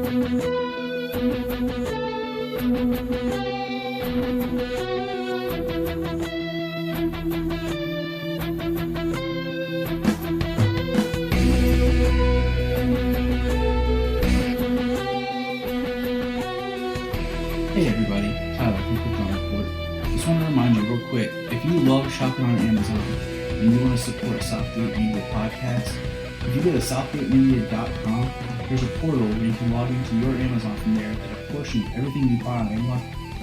Hey everybody, Tyler from Kyrpton Report. Just want to remind you real quick, if you love shopping on Amazon and you want to support Southgate Media Podcast, if you go to southgatemedia.com, there's a portal where you can log into your Amazon from there, and a portion of everything you buy on Amazon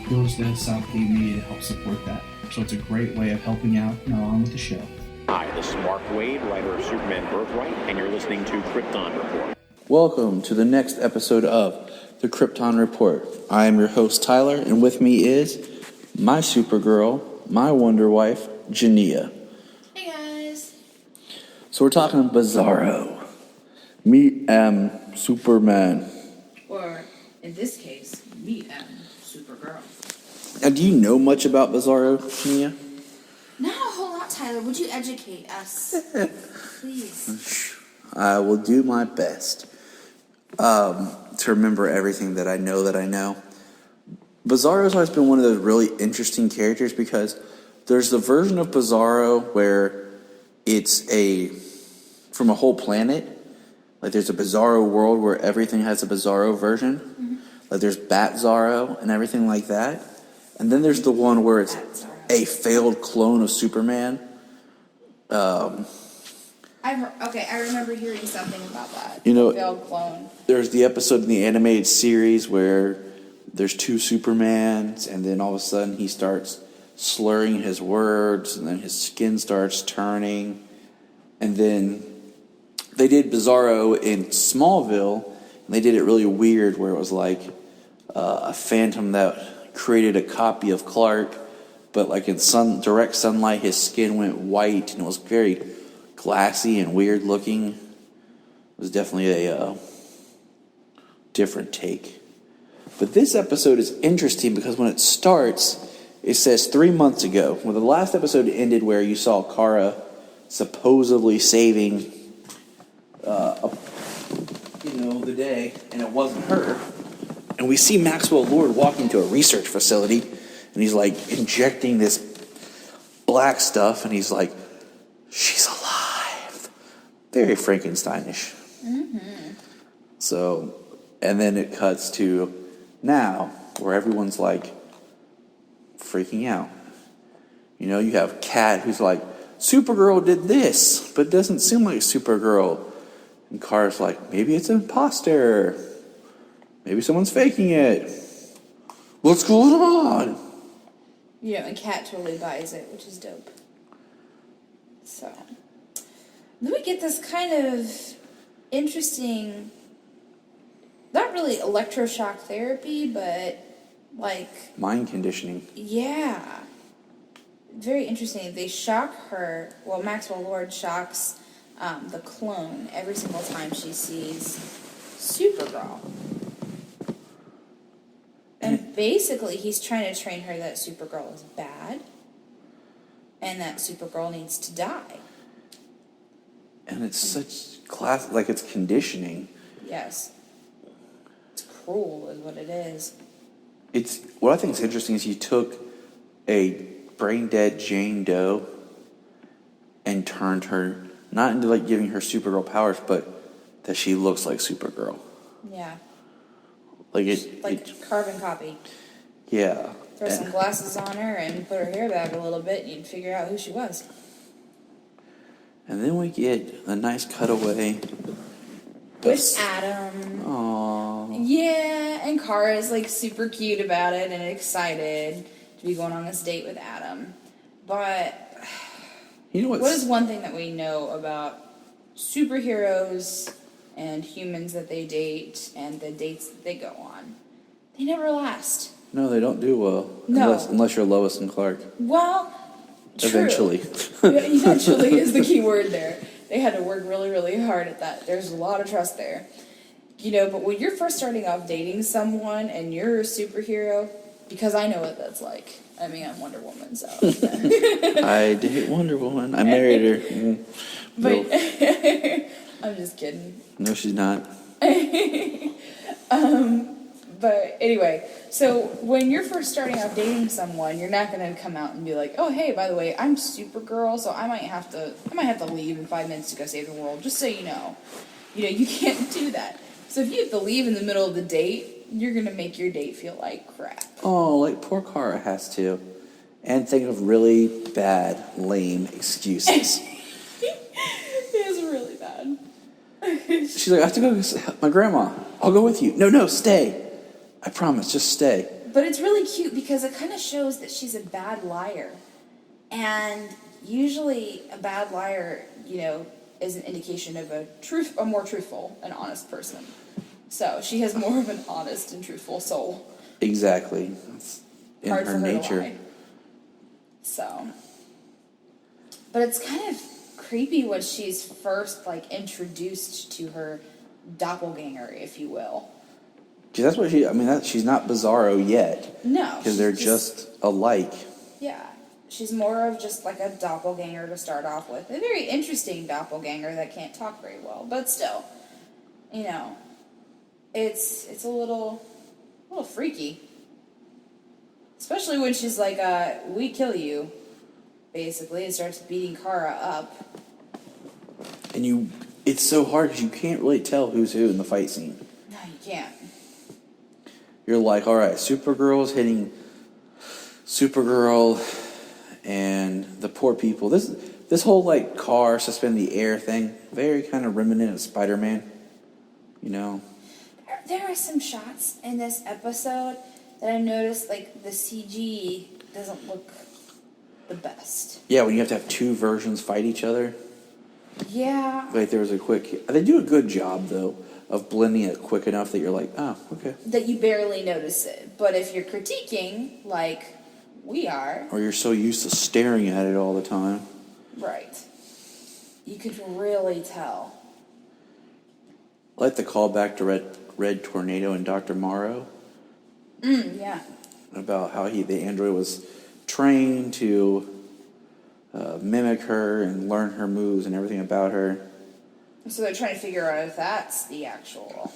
goes to Southgate Media to help support that. So it's a great way of helping out and along with the show. Hi, this is Mark Wade, writer of Superman Birthright, and you're listening to Kyrpton Report. Welcome to the next episode of the Kyrpton Report. I am your host, Tyler, and with me is my Supergirl, my Wonder Wife, Jania. Hey guys. So we're talking Bizarro. Meet Superman. Or, in this case, meet Supergirl. Now, do you know much about Bizarro, Jania? Not a whole lot, Tyler. Would you educate us? Please. I will do my best to remember everything that I know. Bizarro's always been one of those really interesting characters because there's the version of Bizarro where it's from a whole planet. Like there's a Bizarro world where everything has a Bizarro version. Mm-hmm. Like there's Bat-Zarro and everything like that. And then there's the one where it's a failed clone of Superman. I remember hearing something about that. Failed clone. There's the episode in the animated series where there's two Supermans, and then all of a sudden he starts slurring his words, and then his skin starts turning. And then they did Bizarro in Smallville, and they did it really weird, where it was like a phantom that created a copy of Clark, but like in direct sunlight, his skin went white, and it was very glassy and weird looking. It was definitely a different take. But this episode is interesting because when it starts, it says 3 months ago. Well, the last episode ended where you saw Kara supposedly saving, the day, and it wasn't her. And we see Maxwell Lord walking into a research facility, and he's like injecting this black stuff, and he's like, "She's alive." Very Frankensteinish. Mm-hmm. So, and then it cuts to now, where everyone's like freaking out. You have Kat who's like, "Supergirl did this, but it doesn't seem like Supergirl." And Kara's like, "Maybe it's an imposter. Maybe someone's faking it. What's going on?" And Kat totally buys it, which is dope. So, then we get this kind of interesting, not really electroshock therapy, but like mind conditioning. Yeah. Very interesting. They shock her. Well, Maxwell Lord shocks the clone every single time she sees Supergirl. And basically, he's trying to train her that Supergirl is bad and that Supergirl needs to die. And it's such class, like it's conditioning. Yes. It's cruel is what it is. What I think is interesting is you took a brain-dead Jane Doe and turned her, not into like giving her Supergirl powers, but that she looks like Supergirl. Yeah. Like carbon copy. Yeah. Throw some glasses on her and put her hair back a little bit and you'd figure out who she was. And then we get a nice cutaway with Adam. Aww. Yeah, and Kara's like super cute about it and excited to be going on this date with Adam. But what is one thing that we know about superheroes and humans that they date and the dates that they go on? They never last. No, they don't do well. No. Unless you're Lois and Clark. Well, true. Eventually. Eventually is the key word there. They had to work really, really hard at that. There's a lot of trust there. But when you're first starting off dating someone and you're a superhero, because I know what that's like. I mean, I'm Wonder Woman, so. I date Wonder Woman. I married her. But I'm just kidding. No, she's not. Anyway, so when you're first starting out dating someone, you're not going to come out and be like, "Oh, hey, by the way, I'm Supergirl, so I might have to leave in 5 minutes to go save the world." Just so you know, you can't do that. So if you have to leave in the middle of the date, you're going to make your date feel like crap. Oh, like poor Kara has to, and think of really bad, lame excuses. It is really bad. She's like, I have to go with my grandma. I'll go with you. No, stay. I promise, just stay. But it's really cute because it kind of shows that she's a bad liar. And usually a bad liar, is an indication of a more truthful and honest person. So she has more of an honest and truthful soul. Exactly. It's in Hard her for her nature. to lie. So. But it's kind of creepy when she's first, introduced to her doppelganger, if you will. Because that's what she's not Bizarro yet. No. Because they're just alike. Yeah. She's more of just like a doppelganger to start off with. A very interesting doppelganger that can't talk very well. But still, it's a little freaky. Especially when she's like, we kill you, basically, and starts beating Kara up. And it's so hard because you can't really tell who's who in the fight scene. No, you can't. You're like, all right, Supergirl's hitting Supergirl and the poor people. This whole car suspend the air thing, very kind of reminiscent of Spider-Man. There are some shots in this episode that I noticed the CG doesn't look the best. Yeah, when you have to have two versions fight each other. Yeah. There was they do a good job though of blending it quick enough that you're like, oh, okay. That you barely notice it. But if you're critiquing, like we are. Or you're so used to staring at it all the time. Right. You could really tell. I like the callback to Red Tornado and Dr. Morrow. Yeah. About how the android was trained to mimic her and learn her moves and everything about her. So they're trying to figure out if that's the actual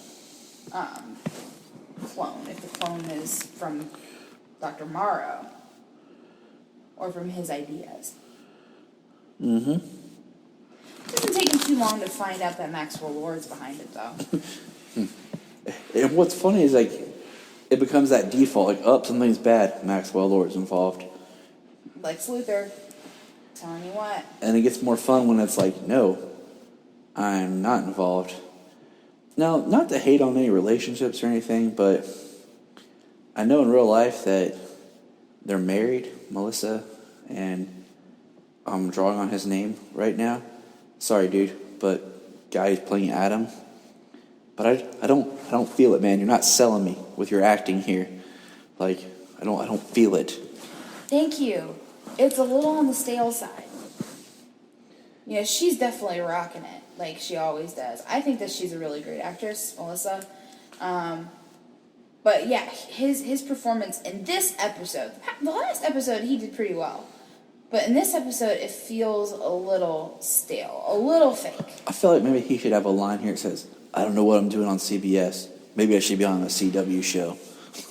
clone, if the clone is from Dr. Morrow or from his ideas. Mm-hmm. It doesn't take him too long to find out that Maxwell Lord's behind it, though. And what's funny is it becomes that default, something's bad, Maxwell Lord's involved. Lex Luthor, telling you what. And it gets more fun when it's no, I'm not involved. Now, not to hate on any relationships or anything, but I know in real life that they're married, Melissa, and I'm drawing on his name right now. Sorry, dude, but guy who's playing Adam. But I don't feel it, man. You're not selling me with your acting here. I don't feel it. Thank you. It's a little on the stale side. She's definitely rocking it, like she always does. I think that she's a really great actress, Melissa. But yeah, his performance in this episode, the last episode he did pretty well. But in this episode, it feels a little stale, a little fake. I feel like maybe he should have a line here that says, I don't know what I'm doing on CBS. Maybe I should be on a CW show.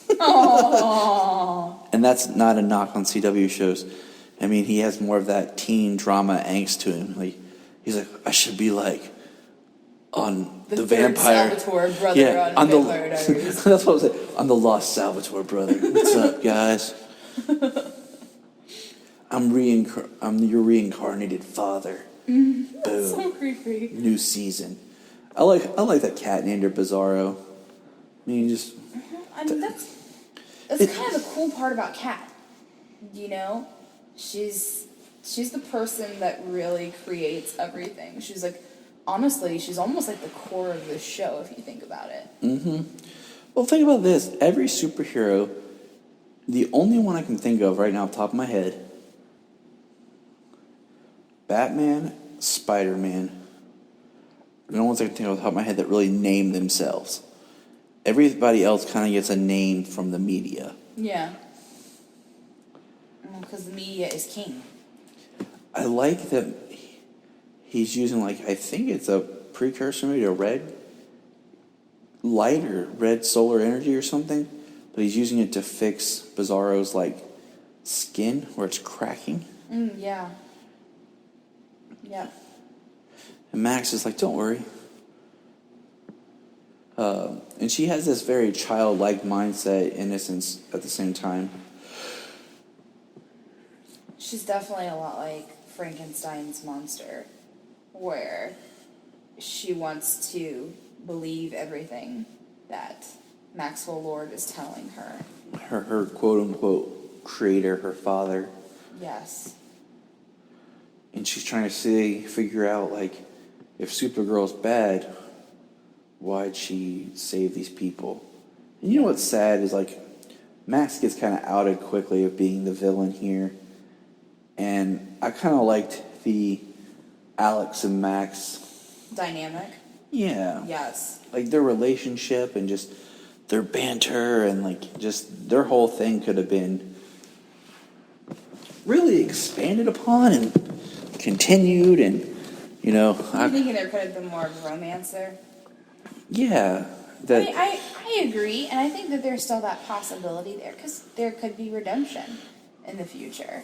Aww. And that's not a knock on CW shows. I mean, he has more of that teen drama angst to him. He's like, I should be on the vampire. Salvatore brother on Vampire Diaries. That's what I was saying. I'm the lost Salvatore brother. What's up, guys? I'm your reincarnated father. Boom. Boom. So creepy. New season. I like that cat named her Bizarro. That's kind of the cool part about Kat. She's the person that really creates everything. She's honestly, she's almost like the core of the show if you think about it. Mm-hmm. Well, think about this. Every superhero, the only one I can think of right now off the top of my head, Batman, Spider-Man, the only ones I can think of off the top of my head that really name themselves. Everybody else kind of gets a name from the media. Yeah. Because the media is king. I like that he's using, I think it's a precursor maybe to red light or red solar energy or something, but he's using it to fix Bizarro's, like, skin where it's cracking. Yeah. Yeah. And Max is like, don't worry. And she has this very childlike mindset, innocence at the same time. She's definitely a lot like Frankenstein's monster, where she wants to believe everything that Maxwell Lord is telling her. Her quote-unquote creator, her father. Yes. And she's trying to figure out, like, if Supergirl's bad, why'd she save these people? And you know what's sad is, like, Max gets kind of outed quickly of being the villain here. And I kind of liked the Alex and Max dynamic. Yeah. Yes. Like, their relationship and just their banter and, like, just their whole thing could have been really expanded upon and continued, and, you know... I'm thinking there could have been more of romance there. Yeah. I agree, and I think that there's still that possibility there, because there could be redemption in the future.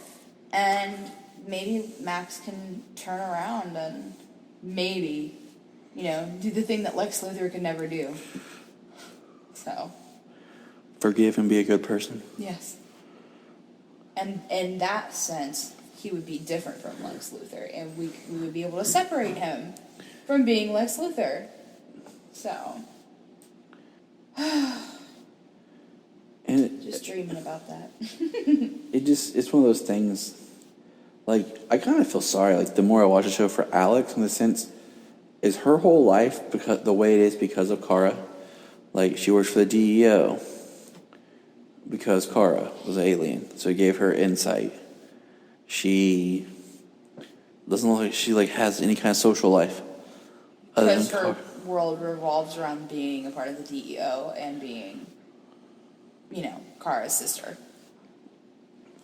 And maybe Max can turn around and maybe, you know, do the thing that Lex Luthor could never do. So. Forgive and be a good person. Yes. And in that sense, he would be different from Lex Luthor, and we would be able to separate him from being Lex Luthor. So. And just dreaming about that. It's one of those things, like, I kind of feel sorry, like, the more I watch the show, for Alex, in the sense, is her whole life because the way it is because of Kara. Like, she works for the DEO because Kara was an alien, so it gave her insight. She doesn't look like she, like, has any kind of social life. Because her world revolves around being a part of the DEO and being, you know, Kara's sister.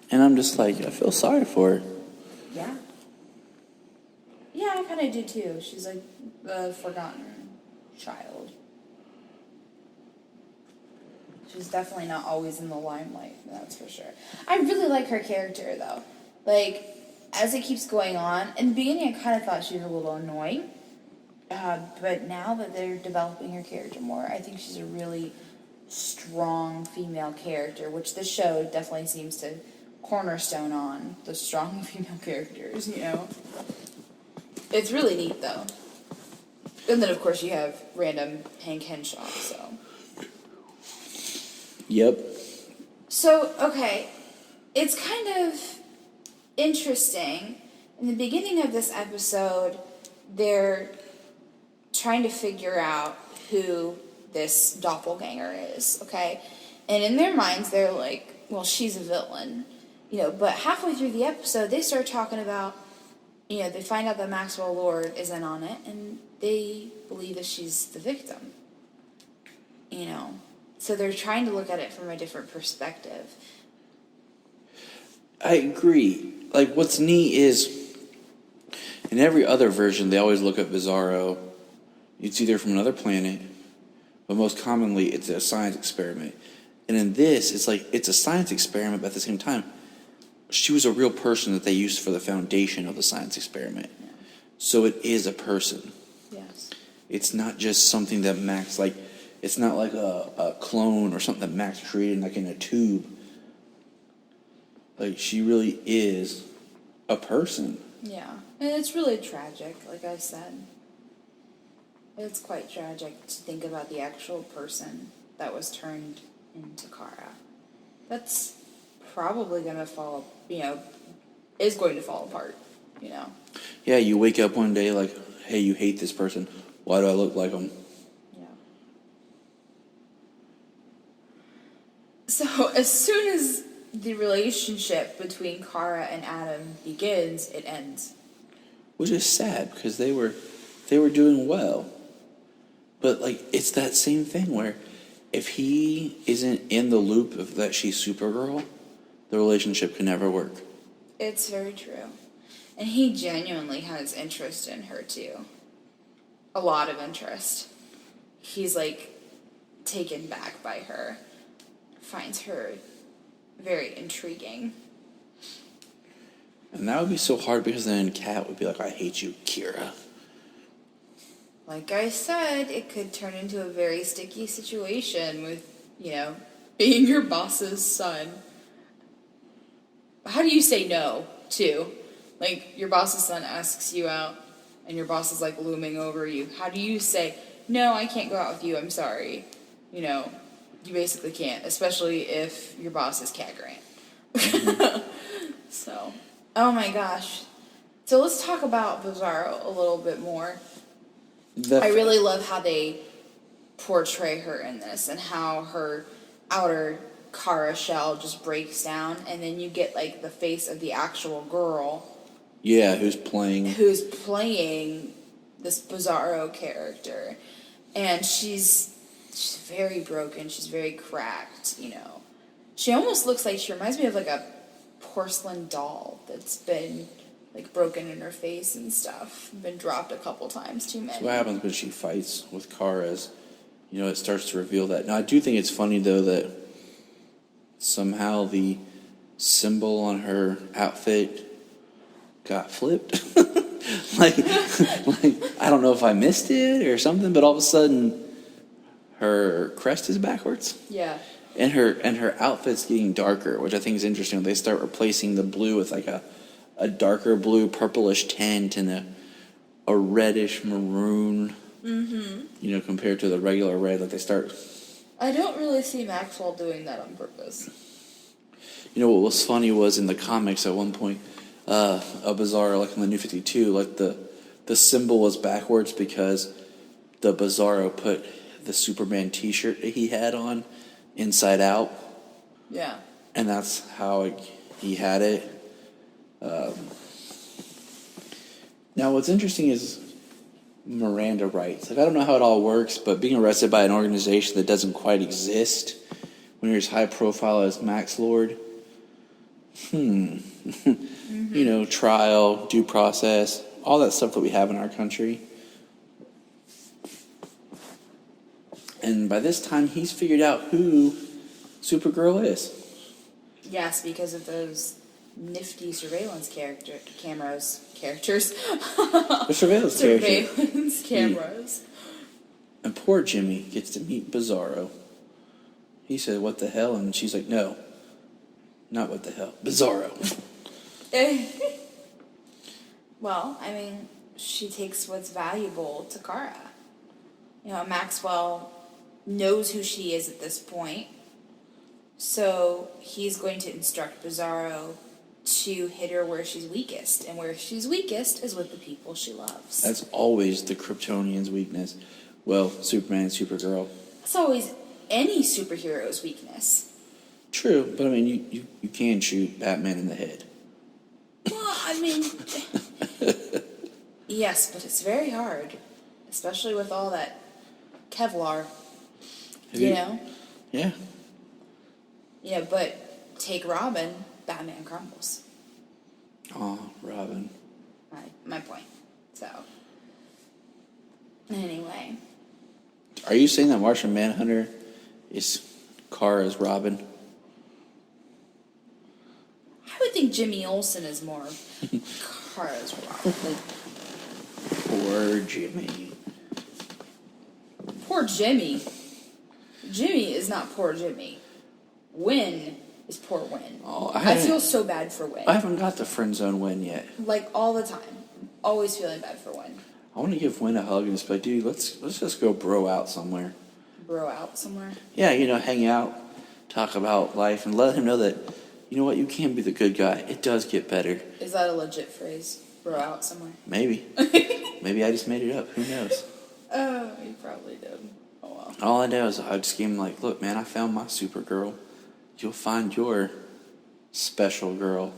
And I'm just like, I feel sorry for her. Yeah. Yeah, I kind of do too. She's like the forgotten child. She's definitely not always in the limelight, that's for sure. I really like her character, though. Like, as it keeps going on, in the beginning I kind of thought she was a little annoying. But now that they're developing her character more, I think she's a really strong female character, which this show definitely seems to cornerstone on the strong female characters, you know? It's really neat, though. And then, of course, you have random Hank Henshaw, so... Yep. So, okay, it's kind of interesting. In the beginning of this episode, they're trying to figure out who this doppelganger is, okay? And in their minds, they're like, well, she's a villain. You know, but halfway through the episode, they start talking about, you know, they find out that Maxwell Lord is in on it, and they believe that she's the victim. You know? So they're trying to look at it from a different perspective. I agree. Like, what's neat is, in every other version, they always look at Bizarro. It's either from another planet, but most commonly, it's a science experiment. And in this, it's like, it's a science experiment, but at the same time, she was a real person that they used for the foundation of the science experiment. Yeah. So it is a person. Yes. It's not just something that Max, like, it's not like a clone or something that Max created, like, in a tube. Like, she really is a person. Yeah. And it's really tragic, like I said. It's quite tragic to think about the actual person that was turned into Kara. That's probably going to fall, you know, is going to fall apart, you know. Yeah, you wake up one day like, hey, you hate this person. Why do I look like them? Yeah. So as soon as the relationship between Kara and Adam begins, it ends. Which is sad, because they were doing well. But, like, it's that same thing where if he isn't in the loop of that she's Supergirl, the relationship can never work. It's very true. And he genuinely has interest in her, too. A lot of interest. He's, like, taken back by her finds her very intriguing. And that would be so hard because then Kat would be like, I hate you, Kira. Like I said, it could turn into a very sticky situation with, being your boss's son. How do you say no, too? Like, your boss's son asks you out, and your boss is, like, looming over you. How do you say, no, I can't go out with you, I'm sorry? You basically can't, especially if your boss is Cat Grant. So, oh my gosh. So let's talk about Bizarro a little bit more. I really love how they portray her in this and how her outer Kara shell just breaks down, and then you get, like, the face of the actual girl. Yeah, who's playing this Bizarro character. And she's very broken. She's very cracked, She almost looks like, she reminds me of, like, a porcelain doll that's been, like, broken in her face and stuff. Been dropped a couple times, too many. So what happens when she fights with Kara is, it starts to reveal that. Now, I do think it's funny, though, that somehow the symbol on her outfit got flipped. like, I don't know if I missed it or something, but all of a sudden her crest is backwards. Yeah. And her outfit's getting darker, which I think is interesting. They start replacing the blue with like a darker blue, purplish tint and a reddish maroon. Mm-hmm. Compared to the regular red, like they start. I don't really see Maxwell doing that on purpose. What was funny was in the comics at one point, a Bizarro, like in the New 52, like the symbol was backwards because the Bizarro put the Superman T-shirt that he had on inside out. Yeah. And that's how he had it. Now, what's interesting is Miranda rights. Like, I don't know how it all works, but being arrested by an organization that doesn't quite exist when you're as high profile as Max Lord, trial, due process, all that stuff that we have in our country. And by this time, he's figured out who Supergirl is. Yes, because of those nifty surveillance cameras. The surveillance cameras. And poor Jimmy gets to meet Bizarro. He said, what the hell? And she's like, no, not what the hell. Bizarro. Well, I mean, she takes what's valuable to Kara. Maxwell knows who she is at this point. So he's going to instruct Bizarro to hit her where she's weakest. And where she's weakest is with the people she loves. That's always the Kryptonian's weakness. Well, Superman and Supergirl. That's always any superhero's weakness. True, but I mean, you can shoot Batman in the head. Well, I mean, yes, but it's very hard. Especially with all that Kevlar. You know? Yeah. Yeah, but take Robin, Batman crumbles. Oh, Robin. My point. So, anyway. Are you saying that Martian Manhunter is Kara's Robin? I would think Jimmy Olsen is more Kara's Robin. Poor Jimmy. Poor Jimmy. Jimmy is not poor Jimmy. Win is poor Win. Oh, I feel so bad for Win. I haven't got the friend zone Win yet. Like, all the time. Always feeling bad for Win. I want to give Win a hug and just be like, dude, let's just go bro out somewhere. Bro out somewhere? Yeah, hang out, talk about life, and let him know that, you know what, you can be the good guy. It does get better. Is that a legit phrase? Bro out somewhere? Maybe. Maybe I just made it up. Who knows? Oh, you probably did. Oh, well. All I know is I just gave him like, look, man, I found my Supergirl. You'll find your special girl.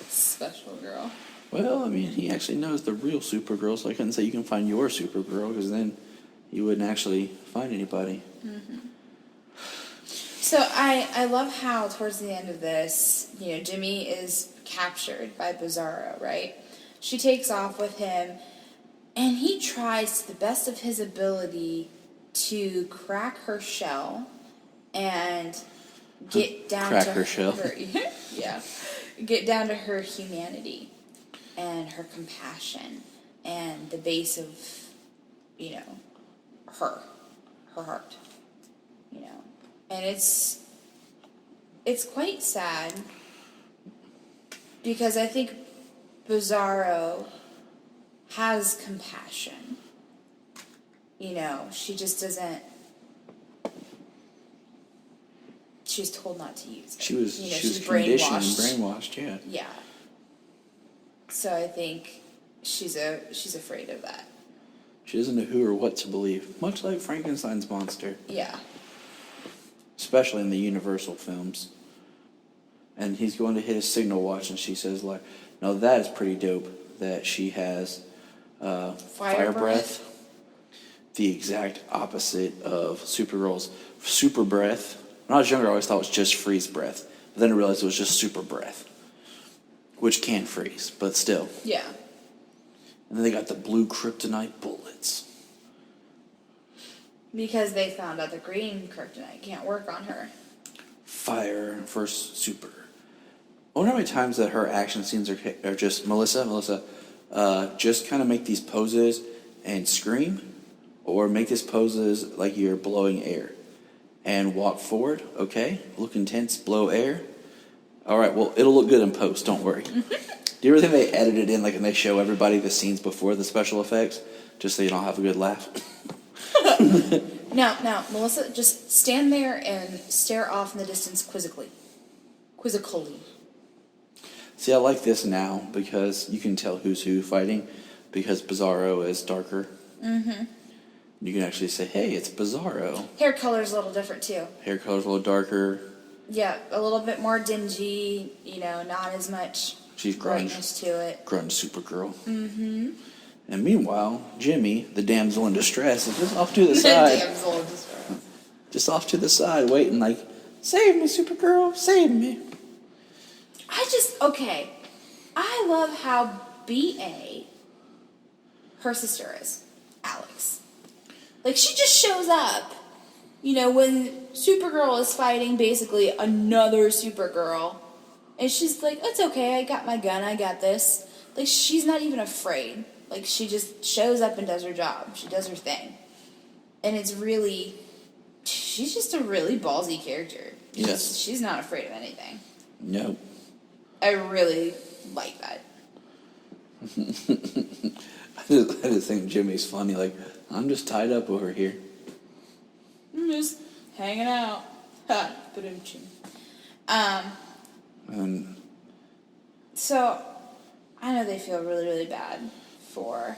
Special girl. Well, I mean, he actually knows the real Supergirl, so I couldn't say you can find your Supergirl, because then you wouldn't actually find anybody. Mm-hmm. So I love how towards the end of this, Jimmy is captured by Bizarro, right? She takes off with him, and he tries to the best of his ability to crack her shell and get down crack to her shell. Yeah, get down to her humanity and her compassion and the base of, her heart, and it's quite sad because I think Bizarro has compassion. She just doesn't. She's told not to use it. She was she's conditioned and brainwashed, yeah. Yeah. So I think she's afraid of that. She doesn't know who or what to believe, much like Frankenstein's monster. Yeah. Especially in the Universal films. And he's going to hit his signal watch, and she says, like, no, that is pretty dope that she has fire breath. The exact opposite of Supergirl's super breath. When I was younger, I always thought it was just freeze breath. But then I realized it was just super breath, which can freeze, but still. Yeah. And then they got the blue kryptonite bullets. Because they found out the green kryptonite can't work on her. Fire versus super. I wonder how many times that her action scenes are just, Melissa, just kind of make these poses and scream, or make these poses like you're blowing air. And walk forward, okay? Look intense, blow air. All right, well, it'll look good in post, don't worry. Do you ever think they edited in, like, and they show everybody the scenes before the special effects, just so you don't have a good laugh? Now, Melissa, just stand there and stare off in the distance quizzically. See, I like this now, because you can tell who's who fighting, because Bizarro is darker. Mm-hmm. You can actually say, hey, it's Bizarro. Hair color's a little different, too. Hair color's a little darker. Yeah, a little bit more dingy, not as much She's brightness to it. Grunge Supergirl. Mm-hmm. And meanwhile, Jimmy, the damsel in distress, is just off to the side. Damsel in distress. Just off to the side, waiting like, save me, Supergirl, save me. I love how B.A. her sister is, Alex. Like, she just shows up, when Supergirl is fighting basically another Supergirl. And she's like, it's okay, I got my gun, I got this. Like, she's not even afraid. Like, she just shows up and does her job. She does her thing. And she's just a really ballsy character. Yes. She's not afraid of anything. No. I really like that. I just think Jimmy's funny. Like, I'm just tied up over here. I'm just hanging out. Ha, So, I know they feel really, really bad for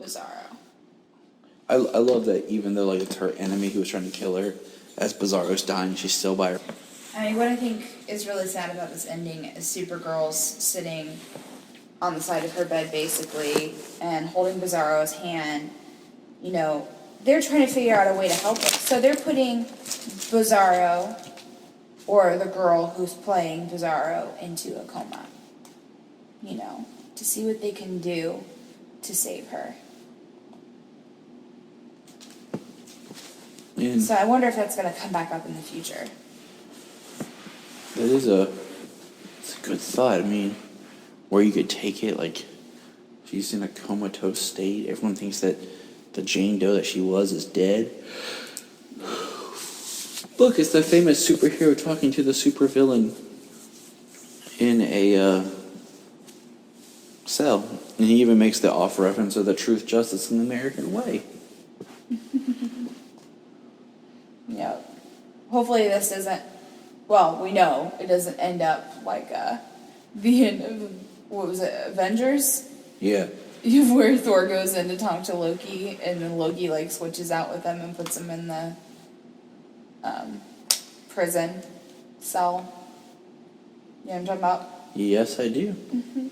Bizarro. I love that even though, like, it's her enemy who was trying to kill her, as Bizarro's dying, she's still by her. I mean, what I think is really sad about this ending is Supergirl's sitting on the side of her bed, basically, and holding Bizarro's hand. They're trying to figure out a way to help her. So they're putting Bizarro, or the girl who's playing Bizarro, into a coma. To see what they can do to save her. And So I wonder if that's going to come back up in the future. it's a good thought. I mean, where you could take it, like, she's in a comatose state. Everyone thinks that the Jane Doe that she was is dead. Look, it's the famous superhero talking to the supervillain in a cell. And he even makes the off reference of the truth, justice, and the American way. Yeah. Hopefully this doesn't, well, we know it doesn't end up like the end of, what was it, Avengers? Yeah. Where Thor goes in to talk to Loki, and then Loki, like, switches out with him and puts him in the prison cell. You know what I'm talking about? Yes, I do. Mm-hmm.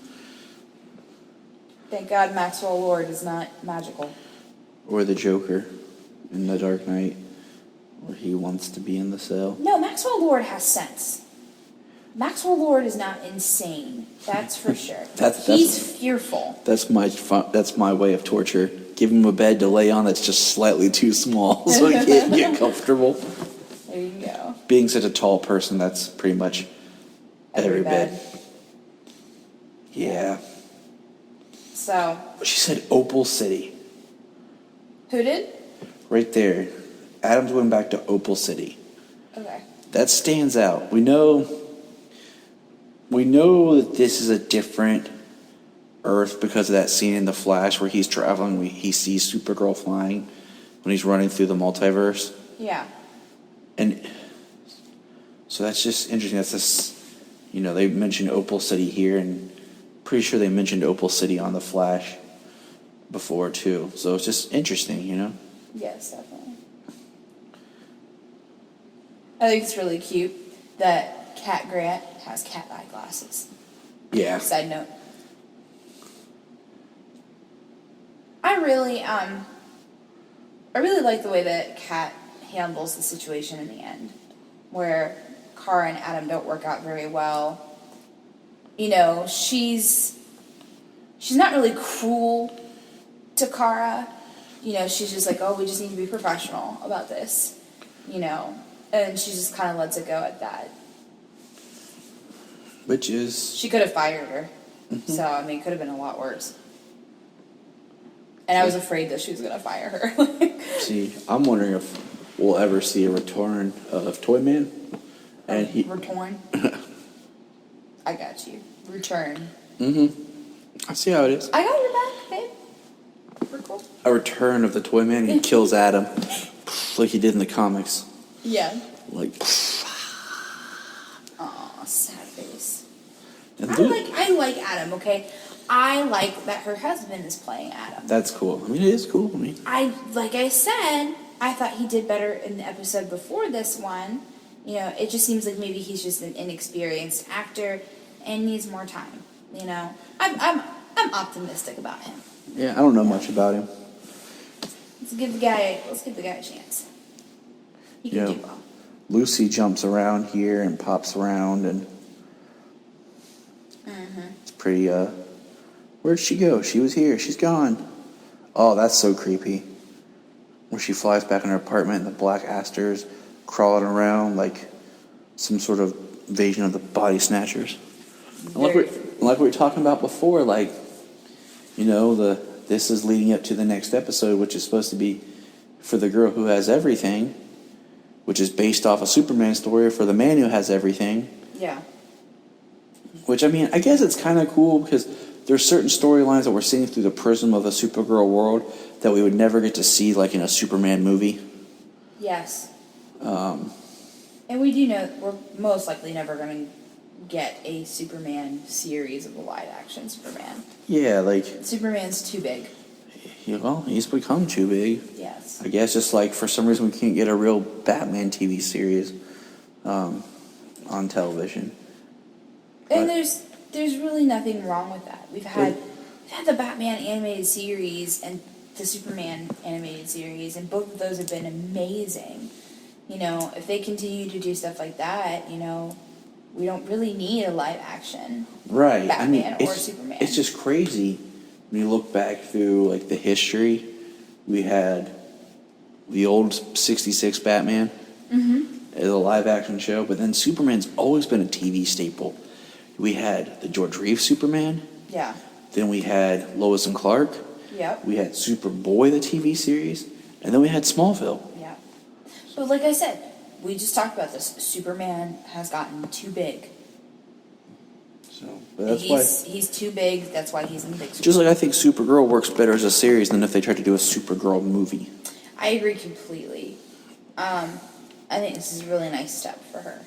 Thank God Maxwell Lord is not magical. Or the Joker in The Dark Knight, where he wants to be in the cell. No, Maxwell Lord has sense. Maxwell Lord is not insane. That's for sure. He's fearful. That's my way of torture. give him a bed to lay on that's just slightly too small so he can't get comfortable. There you go. Being such a tall person, that's pretty much every bed. Yeah. So. She said Opal City. Who did? Right there. Adam's going back to Opal City. Okay. That stands out. We know that this is a different Earth because of that scene in The Flash where he's traveling. He sees Supergirl flying when he's running through the multiverse. Yeah. And so that's just interesting. That's this, they mentioned Opal City here, and pretty sure they mentioned Opal City on The Flash before too. So it's just interesting, Yes, definitely. I think it's really cute that Cat Grant has cat eye glasses. Yeah. Side note. I really like the way that Cat handles the situation in the end, where Kara and Adam don't work out very well. She's not really cruel to Kara. She's just like, oh, we just need to be professional about this, and she just kind of lets it go at that. Which is... She could have fired her. Mm-hmm. So, it could have been a lot worse. And I was afraid that she was going to fire her. See, I'm wondering if we'll ever see a return of Toyman. Return? I got you. Return. Mm-hmm. I see how it is. I got your back, babe. We're cool. A return of the Toyman. He kills Adam. Like he did in the comics. Yeah. Like... Aw, sad face. I like Adam, okay? I like that her husband is playing Adam. That's cool. It is cool. Like I said, I thought he did better in the episode before this one. It just seems like maybe he's just an inexperienced actor and needs more time. I'm optimistic about him. Yeah, I don't know much about him. Let's give the guy a chance. He can do well. Lucy jumps around here and pops around, and it's pretty. Where'd she go? She was here. She's gone. Oh, that's so creepy. Where she flies back in her apartment, and the black asters crawling around like some sort of invasion of the body snatchers. Like we were talking about before, this is leading up to the next episode, which is supposed to be for the girl who has everything, which is based off a Superman story for the man who has everything. Yeah. Which, I guess it's kind of cool because there's certain storylines that we're seeing through the prism of a Supergirl world that we would never get to see, like in a Superman movie. Yes. And we do know we're most likely never going to get a Superman series of a live-action Superman. Yeah, Superman's too big. He's become too big. Yes. I guess just for some reason we can't get a real Batman TV series on television. And there's really nothing wrong with that. We've had the Batman animated series and the Superman animated series, and both of those have been amazing. If they continue to do stuff like that, we don't really need a live action Batman or Superman. It's just crazy when you look back through the history. We had the old '66 Batman as a live action show, but then Superman's always been a TV staple. We had the George Reeves Superman. Yeah. Then we had Lois and Clark. Yep. We had Superboy, the TV series, and then we had Smallville. Yeah. But like I said, we just talked about this. Superman has gotten too big. So, but that's he's too big. That's why he's in the big. Just like I think Supergirl works better as a series than if they tried to do a Supergirl movie. I agree completely. I think this is a really nice step for her.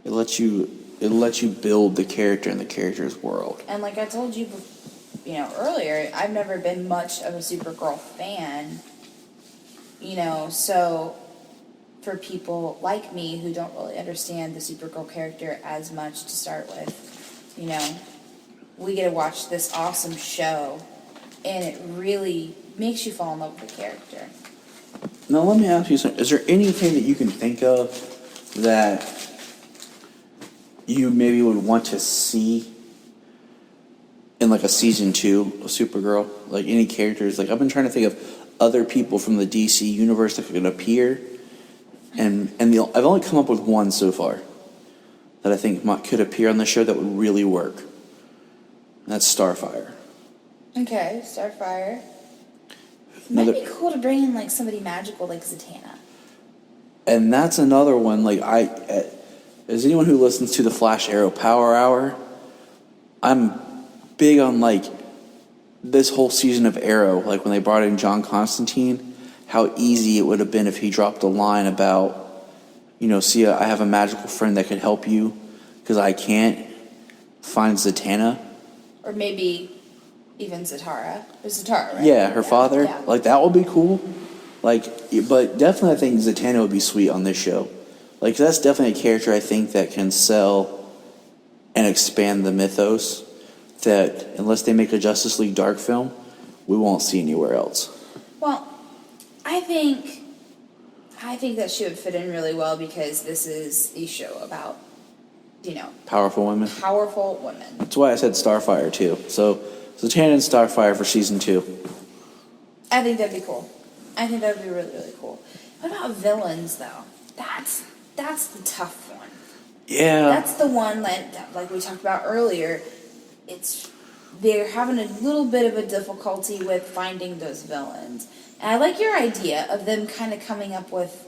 It lets you build the character in the character's world. And like I told you, earlier, I've never been much of a Supergirl fan. So for people like me who don't really understand the Supergirl character as much to start with, we get to watch this awesome show, and it really makes you fall in love with the character. Now, let me ask you something. Is there anything that you can think of that you maybe would want to see in a season 2 of Supergirl? Any characters? I've been trying to think of other people from the DC universe that could appear, and I've only come up with one so far that I think could appear on the show that would really work. And that's Starfire. Okay, Starfire. Might be cool to bring in like somebody magical like Zatanna. And that's another one. Like as anyone who listens to the Flash Arrow Power Hour, I'm big on like this whole season of Arrow. Like when they brought in John Constantine, how easy it would have been if he dropped a line about, see, I have a magical friend that could help you because I can't find Zatanna. Or maybe even Zatara. It's Zatara, right? Yeah, her father. Yeah. Like, that would be cool. Like, but definitely I think Zatanna would be sweet on this show. Like, that's definitely a character I think that can sell and expand the mythos that, unless they make a Justice League Dark film, we won't see anywhere else. Well, I think that she would fit in really well because this is a show about, powerful women. Powerful women. That's why I said Starfire, too. So, Zatanna and Starfire for season 2. I think that'd be cool. I think that would be really, really cool. What about villains, though? That's the tough one. Yeah. That's the one that, like we talked about earlier, they're having a little bit of a difficulty with finding those villains. And I like your idea of them kind of coming up with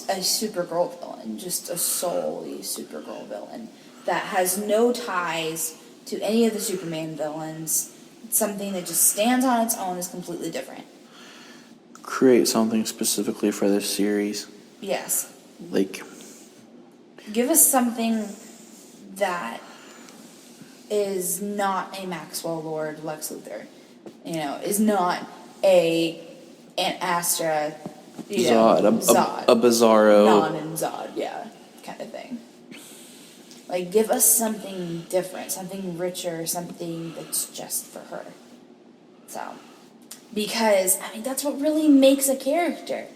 a Supergirl villain, just a solely Supergirl villain that has no ties to any of the Superman villains. It's something that just stands on its own, is completely different. Create something specifically for this series. Yes. Like, give us something that is not a Maxwell Lord Lex Luthor. Is not an Astra, Zod. A Bizarro. Non and Zod, yeah, kind of thing. Like, give us something different, something richer, something that's just for her. So, because, that's what really makes a character.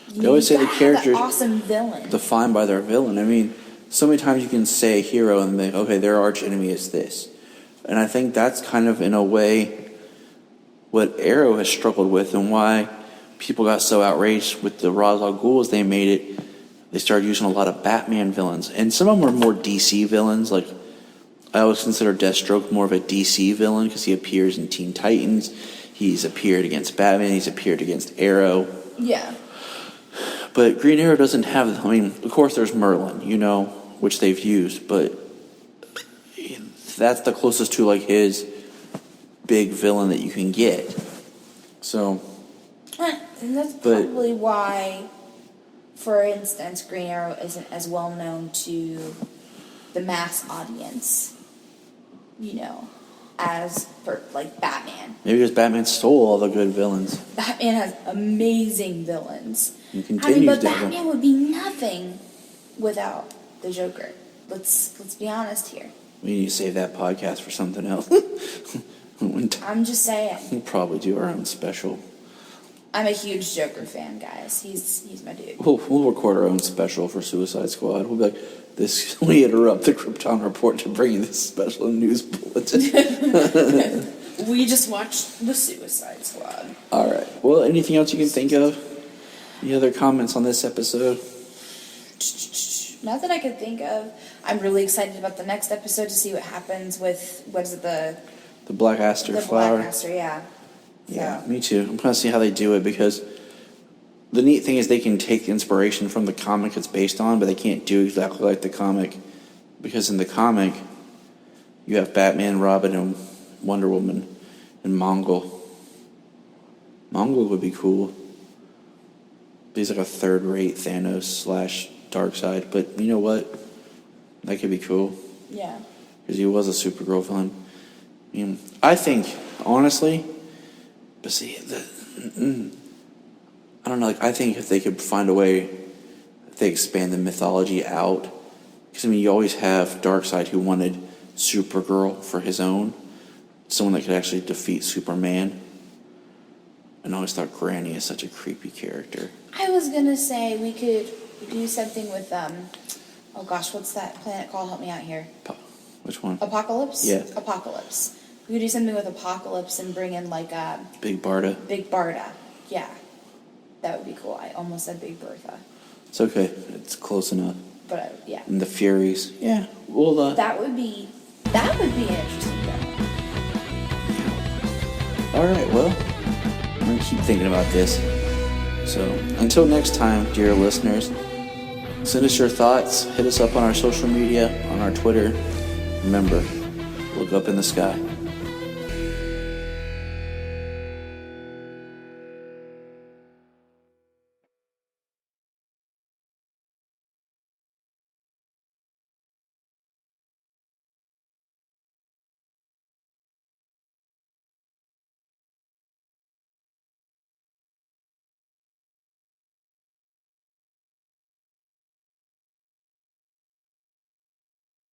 They always say the character's awesome villain. Defined by their villain. So many times you can say hero and think, okay, their arch enemy is this. And I think that's kind of, in a way, what Arrow has struggled with and why people got so outraged with the Ra's al Ghul as they made it. They started using a lot of Batman villains. And some of them were more DC villains. Like, I always consider Deathstroke more of a DC villain because he appears in Teen Titans. He's appeared against Batman. He's appeared against Arrow. Yeah. But Green Arrow doesn't have, of course there's Merlin, which they've used, but that's the closest to, like, his big villain that you can get. So. And that's probably why, for instance, Green Arrow isn't as well known to the mass audience, as for, like, Batman. Maybe because Batman stole all the good villains. Batman has amazing villains. And continues but Batman would be nothing without the Joker. Let's be honest here. We need to save that podcast for something else. I'm just saying. We'll probably do our own special. I'm a huge Joker fan, guys. He's my dude. We'll record our own special for Suicide Squad. We'll be like, we interrupt the Kyrpton report to bring you this special news bulletin. We just watched the Suicide Squad. All right. Well, anything else you can think of? Any other comments on this episode? Not that I could think of. I'm really excited about the next episode to see what happens with, the Black Aster flower. The Black Aster, yeah. Yeah, me too. I'm going to see how they do it because the neat thing is they can take inspiration from the comic it's based on, but they can't do exactly like the comic because in the comic you have Batman, Robin, and Wonder Woman and Mongol. Mongol would be cool. He's like a third-rate Thanos / Darkseid, but you know what? That could be cool. Yeah. Because he was a Supergirl villain. I think, honestly, but see, I don't know. Like, I think if they could find a way, if they expand the mythology out, because you always have Darkseid who wanted Supergirl for his own, someone that could actually defeat Superman. And I always thought Granny is such a creepy character. I was gonna say we could do something with oh gosh, what's that planet called? Help me out here. Which one? Apocalypse? Yeah. Apocalypse. We could do something with Apocalypse and bring in like Big Barda. Big Barda. Yeah, that would be cool. I almost said Big Bertha. It's okay. It's close enough. But yeah. And the Furies. Yeah. Well, that would be an interesting demo. All right. Well, I'm gonna keep thinking about this. So until next time, dear listeners, send us your thoughts. Hit us up on our social media, on our Twitter. Remember, look up in the sky.